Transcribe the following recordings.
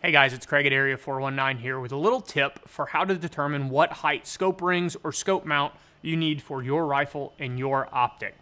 Hey guys, it's Craig at Area 419 here with a little tip for how to determine what height scope rings or scope mount you need for your rifle and your optic.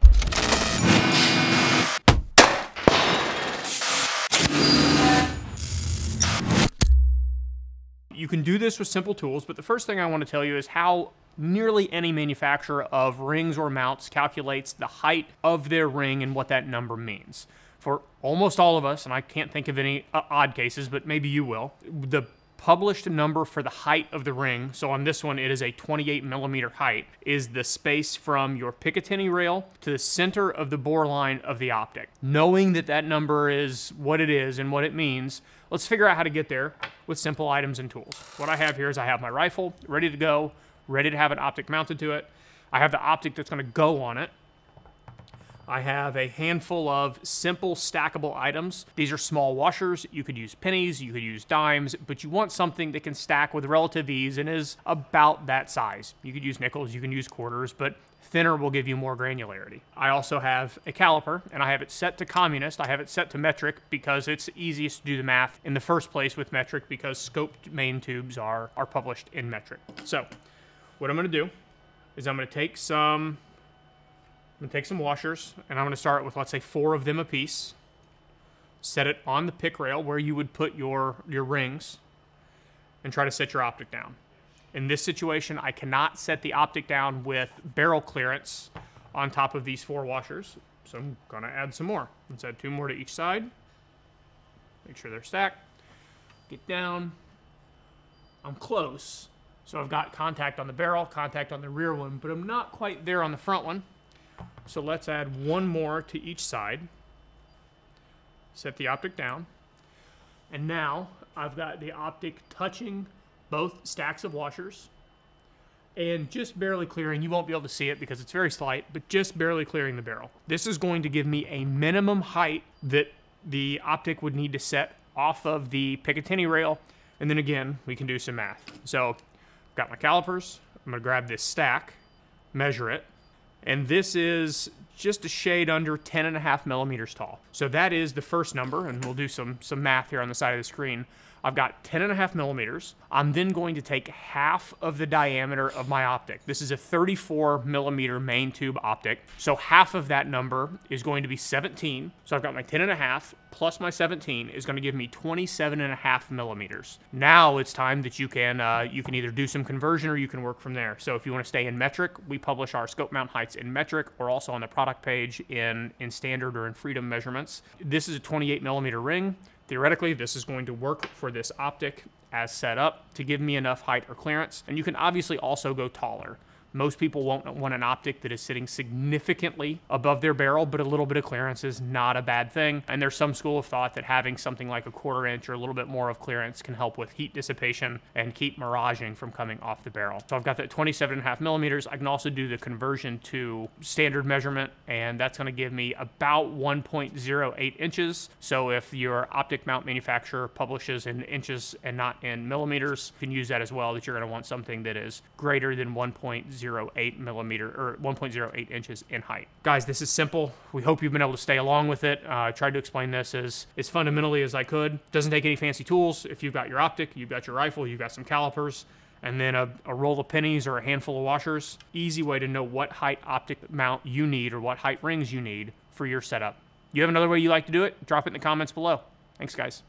You can do this with simple tools, but the first thing I want to tell you is how nearly any manufacturer of rings or mounts calculates the height of their ring and what that number means. For almost all of us, and I can't think of any odd cases, but maybe you will, the published number for the height of the ring, so on this one it is a 28 millimeter height, is the space from your Picatinny rail to the center of the bore line of the optic. Knowing that that number is what it is and what it means, let's figure out how to get there with simple items and tools. What I have here is I have my rifle ready to go, ready to have an optic mounted to it. I have the optic that's going to go on it. I have a handful of simple stackable items. These are small washers. You could use pennies, you could use dimes, but you want something that can stack with relative ease and is about that size. You could use nickels, you can use quarters, but thinner will give you more granularity. I also have a caliper, and I have it set to communist. I have it set to metric because it's easiest to do the math in the first place with metric because scoped main tubes are published in metric. So what I'm gonna do is I'm gonna take some washers, and I'm going to start with, let's say, 4 of them a piece. Set it on the pick rail where you would put your rings, and try to set your optic down. In this situation, I cannot set the optic down with barrel clearance on top of these 4 washers, so I'm going to add some more. Let's add 2 more to each side. Make sure they're stacked. Get down. I'm close. So I've got contact on the barrel, contact on the rear one, but I'm not quite there on the front one. So let's add 1 more to each side. Set the optic down. And now I've got the optic touching both stacks of washers and just barely clearing. You won't be able to see it because it's very slight, but just barely clearing the barrel. This is going to give me a minimum height that the optic would need to set off of the Picatinny rail. And then again, we can do some math. So I've got my calipers. I'm going to grab this stack, measure it. And this is just a shade under 10.5 millimeters tall. So that is the first number, and we'll do some math here on the side of the screen. I've got 10.5 millimeters. I'm then going to take half of the diameter of my optic. This is a 34 millimeter main tube optic. So half of that number is going to be 17. So I've got my 10.5 plus my 17 is going to give me 27.5 millimeters. Now it's time that you can either do some conversion or you can work from there. So if you want to stay in metric, we publish our scope mount heights in metric or also on the product page in standard or in freedom measurements. This is a 28 millimeter ring. Theoretically, this is going to work for this optic as set up to give me enough height or clearance. And you can obviously also go taller. Most people won't want an optic that is sitting significantly above their barrel, but a little bit of clearance is not a bad thing. And there's some school of thought that having something like a 1/4 inch or a little bit more of clearance can help with heat dissipation and keep miraging from coming off the barrel. So I've got that 27.5 millimeters. I can also do the conversion to standard measurement, and that's going to give me about 1.08 inches. So if your optic mount manufacturer publishes in inches and not in millimeters, you can use that as well, that you're going to want something that is greater than 1.08 millimeter or 1.08 inches in height. Guys, this is simple. We hope you've been able to stay along with it. I tried to explain this as fundamentally as I could. Doesn't take any fancy tools. If you've got your optic, you've got your rifle, you've got some calipers, and then a roll of pennies or a handful of washers. Easy way to know what height optic mount you need or what height rings you need for your setup. You have another way you like to do it? Drop it in the comments below. Thanks, guys.